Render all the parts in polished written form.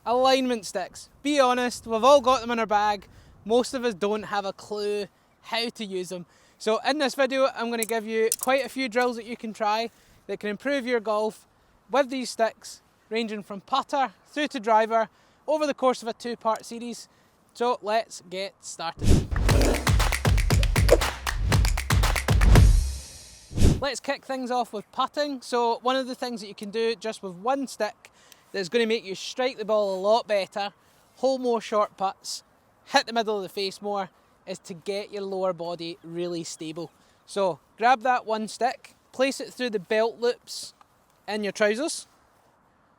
Alignment sticks. Be honest, we've all got them in our bag. Most of us don't have a clue how to use them. So in this video, I'm going to give you quite a few drills that you can try that can improve your golf with these sticks, ranging from putter through to driver over the course of a 2-part series. So let's get started. Let's kick things off with putting. So one of the things that you can do just with one stick that's going to make you strike the ball a lot better, hole more short putts, hit the middle of the face more, is to get your lower body really stable. So grab that one stick, place it through the belt loops in your trousers.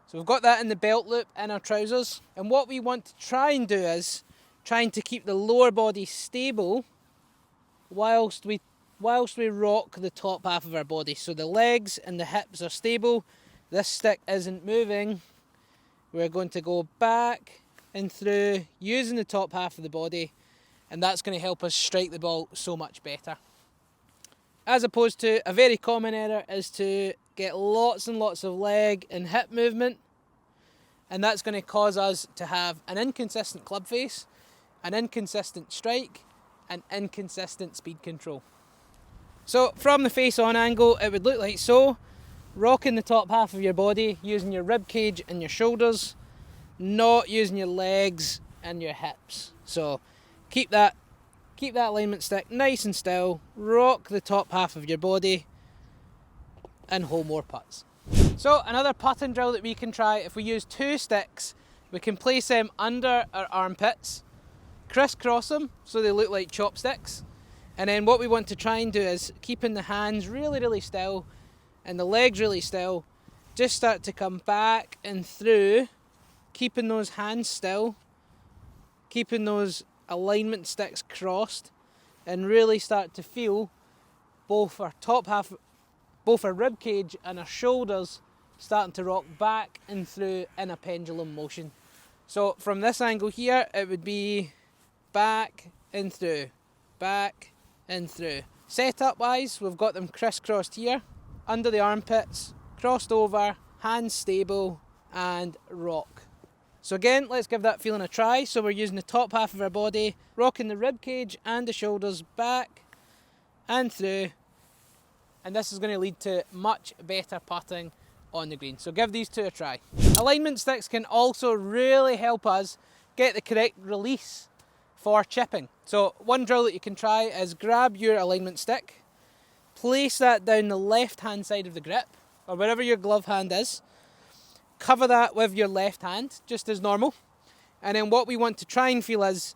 So we've got that in the belt loop in our trousers, and what we want to try and do is trying to keep the lower body stable whilst we rock the top half of our body. So the legs and the hips are stable, this stick isn't moving. We're going to go back and through using the top half of the body, and that's going to help us strike the ball so much better. As opposed to a very common error is to get lots and lots of leg and hip movement, and that's going to cause us to have an inconsistent club face, an inconsistent strike, and inconsistent speed control. So from the face on angle, it would look like so, rocking the top half of your body, using your rib cage and your shoulders, not using your legs and your hips. So keep that alignment stick nice and still, rock the top half of your body, and hole more putts. So another putting drill that we can try, if we use 2 sticks, we can place them under our armpits, crisscross them so they look like chopsticks, and then what we want to try and do is, keeping the hands really still and the legs really still, just start to come back and through, keeping those hands still, keeping those alignment sticks crossed, and really start to feel both our top half, both our rib cage and our shoulders starting to rock back and through in a pendulum motion. So from this angle here, it would be back and through, back and through. Setup wise, we've got them crisscrossed here, under the armpits, crossed over, hands stable, and rock. So again, let's give that feeling a try. So we're using the top half of our body, rocking the rib cage and the shoulders back and through, and this is going to lead to much better putting on the green. So give these 2 a try. Alignment sticks can also really help us get the correct release for chipping. So one drill that you can try is grab your alignment stick, place that down the left hand side of the grip, or wherever your glove hand is, cover that with your left hand, just as normal, and then what we want to try and feel is,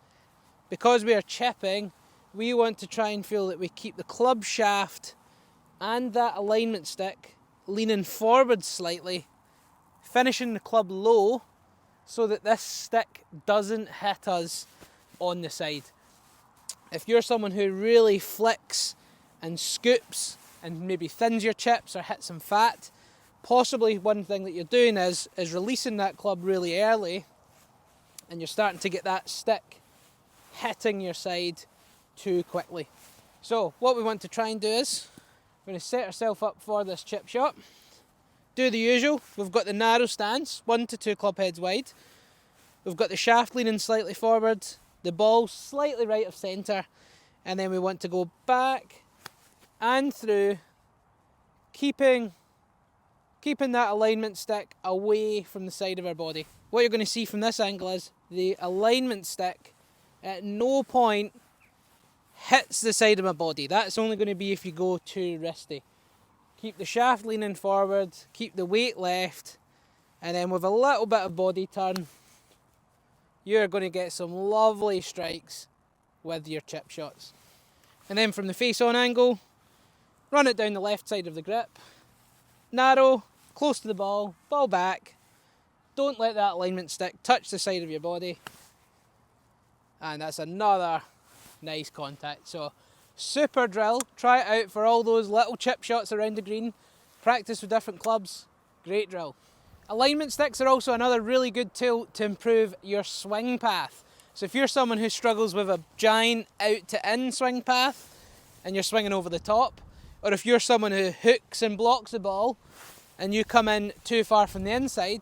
because we are chipping, we want to try and feel that we keep the club shaft and that alignment stick leaning forward slightly, finishing the club low so that this stick doesn't hit us on the side. If you're someone who really flicks and scoops and maybe thins your chips or hits some fat, possibly one thing that you're doing is releasing that club really early, and you're starting to get that stick hitting your side too quickly. So what we want to try and do is, we're going to set ourselves up for this chip shot. Do the usual. We've got the narrow stance, 1 to 2 club heads wide. We've got the shaft leaning slightly forward, the ball slightly right of centre, and then we want to go back and through, keeping that alignment stick away from the side of our body. What you're going to see from this angle is the alignment stick at no point hits the side of my body. That's only going to be if you go too wristy. Keep the shaft leaning forward, keep the weight left, and then with a little bit of body turn, you're going to get some lovely strikes with your chip shots. And then from the face on angle, run it down the left side of the grip, narrow, close to the ball, ball back, don't let that alignment stick touch the side of your body, and that's another nice contact. So super drill, try it out for all those little chip shots around the green, practice with different clubs, great drill. Alignment sticks are also another really good tool to improve your swing path. So if you're someone who struggles with a giant out to in swing path and you're swinging over the top, or if you're someone who hooks and blocks the ball and you come in too far from the inside,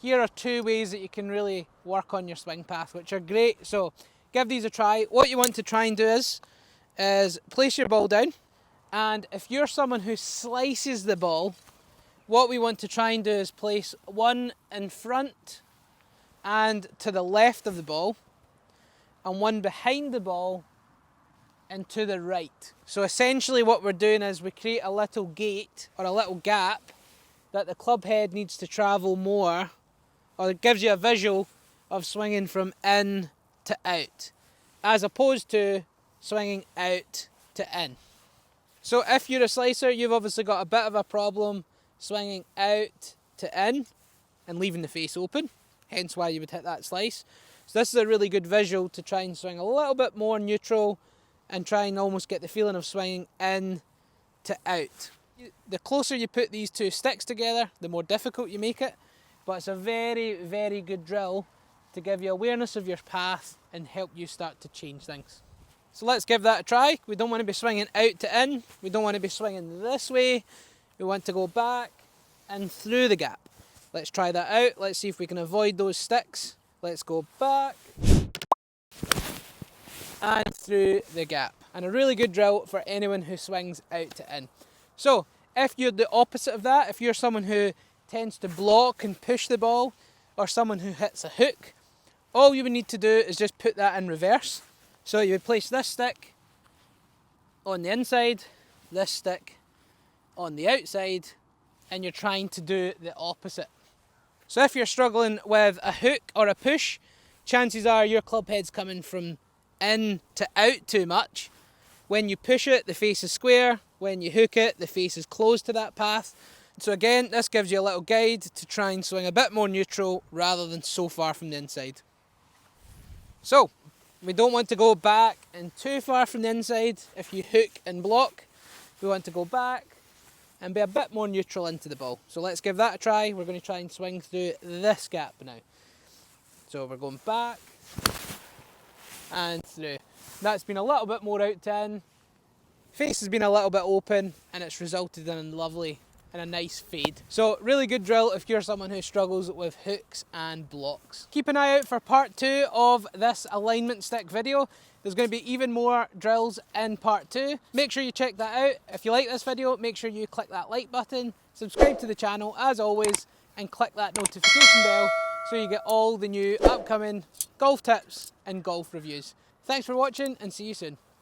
here are 2 ways that you can really work on your swing path, which are great. So give these a try. What you want to try and do is place your ball down, and if you're someone who slices the ball, what we want to try and do is place one in front and to the left of the ball, and one behind the ball and to the right. So essentially what we're doing is we create a little gate or a little gap that the club head needs to travel more, or it gives you a visual of swinging from in to out, as opposed to swinging out to in. So if you're a slicer, you've obviously got a bit of a problem swinging out to in and leaving the face open, hence why you would hit that slice. So this is a really good visual to try and swing a little bit more neutral and try and almost get the feeling of swinging in to out. The closer you put these 2 sticks together, the more difficult you make it, but it's a very, very good drill to give you awareness of your path and help you start to change things. So let's give that a try. We don't want to be swinging out to in, we don't want to be swinging this way, we want to go back and through the gap. Let's try that out, let's see if we can avoid those sticks. Let's go back and through the gap. And a really good drill for anyone who swings out to in. So if you're the opposite of that, if you're someone who tends to block and push the ball, or someone who hits a hook, all you would need to do is just put that in reverse. So you would place this stick on the inside, this stick on the outside, and you're trying to do the opposite. So if you're struggling with a hook or a push, chances are your club head's coming from in to out too much. When you push it, the face is square. When you hook it, the face is closed to that path. So again, this gives you a little guide to try and swing a bit more neutral rather than so far from the inside. So, we don't want to go back and too far from the inside if you hook and block. We want to go back and be a bit more neutral into the ball. So let's give that a try. We're going to try and swing through this gap now. So we're going back and through. That's been a little bit more out to in. Face has been a little bit open and it's resulted in a nice fade. So really good drill if you're someone who struggles with hooks and blocks. Keep an eye out for part 2 of this alignment stick video. There's going to be even more drills in part 2. Make sure you check that out. If you like this video, make sure you click that like button, subscribe to the channel as always, and click that notification bell so you get all the new upcoming golf tips and golf reviews. Thanks for watching and see you soon.